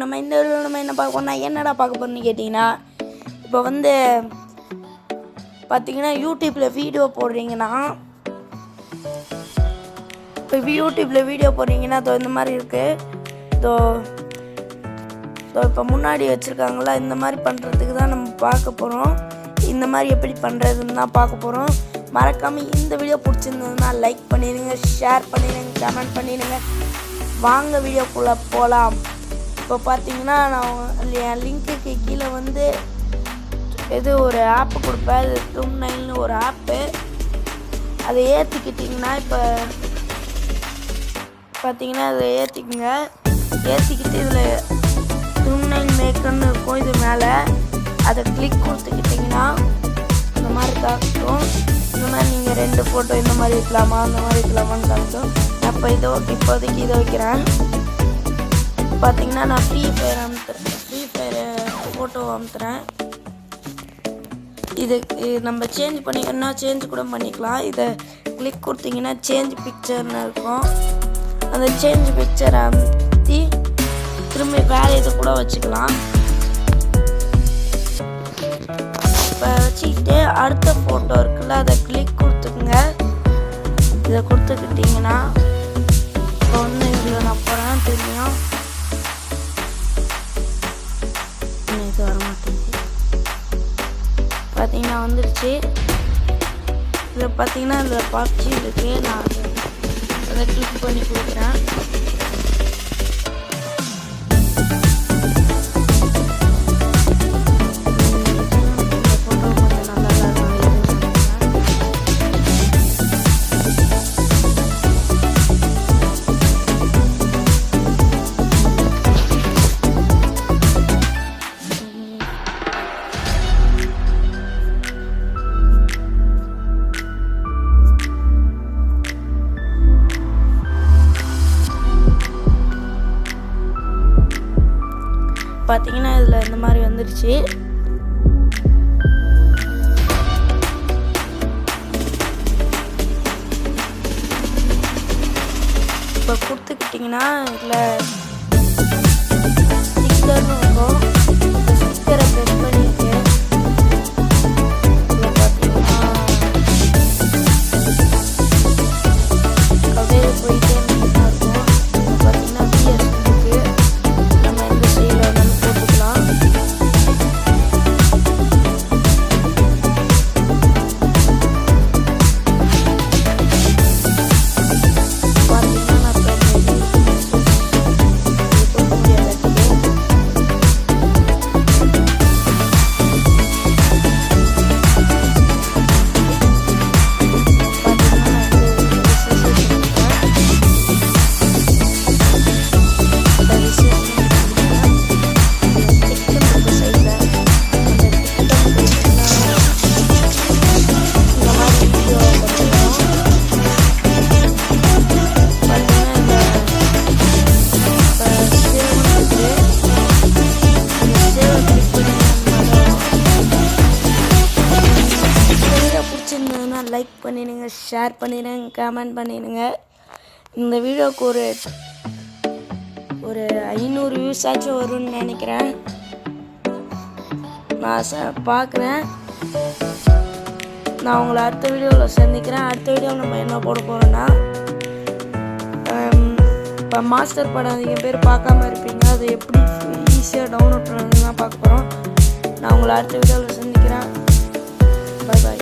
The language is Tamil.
நம்ம இந்த நம்ம என்ன பார்க்க போறோம்னா என்னடா பார்க்க போறோம்னு கேட்டிங்கன்னா, இப்போ வந்து பார்த்தீங்கன்னா யூடியூப்பில் வீடியோ போடுறீங்கன்னா இதோ இந்த மாதிரி இருக்குது. இப்போ முன்னாடி வச்சுருக்காங்களா, இந்த மாதிரி பண்ணுறதுக்கு தான் நம்ம பார்க்க போகிறோம். இந்த மாதிரி எப்படி பண்ணுறதுன்னு தான் பார்க்க போகிறோம். மறக்காமல் இந்த வீடியோ பிடிச்சிருந்ததுன்னா லைக் பண்ணிடுங்க, ஷேர் பண்ணிடுங்க, கமெண்ட் பண்ணிடுங்க. வாங்க வீடியோக்குள்ளே போகலாம். இப்போ பார்த்தீங்கன்னா நான் என் லிங்க்குக்கு கீழே வந்து ஒரு ஆப்பு கொடுப்பேன். அது தும்னைல்னு ஒரு ஆப்பு. அதை ஏற்றிக்கிட்டிங்கன்னா இப்போ பார்த்தீங்கன்னா அதை ஏற்றிக்கிட்டு இதில் தும்னைல் மேக்கர்னு இருக்கும். இது மேலே அதை கிளிக் கொடுத்துக்கிட்டிங்கன்னா இந்த மாதிரி காட்டும். இந்த மாதிரி நீங்கள் 2 ஃபோட்டோ இந்த மாதிரி வைக்கலாமா அந்த மாதிரி வைக்கலாமான்னு காட்டும். அப்போ இப்போதைக்கு இதை வைக்கிறேன். பார்த்தீங்கன்னா நான் ஃப்ரீ ஃபயர் ஃபோட்டோ அமுத்துறேன். இது நம்ம சேஞ்ச் பண்ணிக்கணும்னா சேஞ்ச் கூட பண்ணிக்கலாம். இதை கிளிக் கொடுத்தீங்கன்னா சேஞ்ச் பிக்சர்னு இருக்கும். அந்த சேஞ்ச் பிக்சரை அமுத்தி திரும்பி வேறு இதை கூட வச்சுக்கலாம். இப்போ வச்சுக்கிட்டு அடுத்த ஃபோட்டோ இருக்குல்ல, அதை கிளிக் கொடுத்துக்குங்க. இதை கொடுத்துக்கிட்டிங்கன்னா இப்போ வந்து இதில் நான் போகிறேன். தெரியும் இது வரமாட்டேங்குது. பார்த்தீங்கன்னா வந்துடுச்சு. இதில் பார்த்தீங்கன்னா இதில் பப்ஜி இருக்குது. நான் அதை கிளிக் பண்ணி கொடுக்குறேன். பார்த்தீங்கன்னா இதில் இந்த மாதிரி வந்துடுச்சு. இப்போ கொடுத்துக்கிட்டிங்கன்னா இதில் ஸ்டிக்கர்னு இருக்கும். ஸ்டிக்கரை ப்ரெஸ் பண்ணிட்டு இதில் பார்த்தீங்கன்னா அப்படியே போயிட்டே இருக்கும். இதில் பார்த்தீங்கன்னா பிஎஸ் இருக்குது. நம்ம எந்த சைடில் வேணாலும் போட்டுக்கலாம். பார்த்தீங்கன்னா நான் கொடுக்க முடியாது. லைக் பண்ணிடுங்க, ஷேர் பண்ணிடுங்க, கமெண்ட் பண்ணிடுங்க. இந்த வீடியோவுக்கு ஒரு 500 வியூஸ் ஆச்சும் வரும்னு நினைக்கிறேன். நான் பார்க்குறேன். நான் உங்களை அடுத்த வீடியோவில் சந்திக்கிறேன். அடுத்த வீடியோவில் நம்ம என்ன போட போகிறோன்னா, இப்போ மாஸ்டர் படம் அதிக பேர் பார்க்காம இருப்பீங்க. அது எப்படி ஈஸியாக டவுன்லோட் பண்ணுறதுலாம் பார்க்க போகிறோம். நான் உங்களை அடுத்த வீடியோவில் சந்திக்கிறேன்.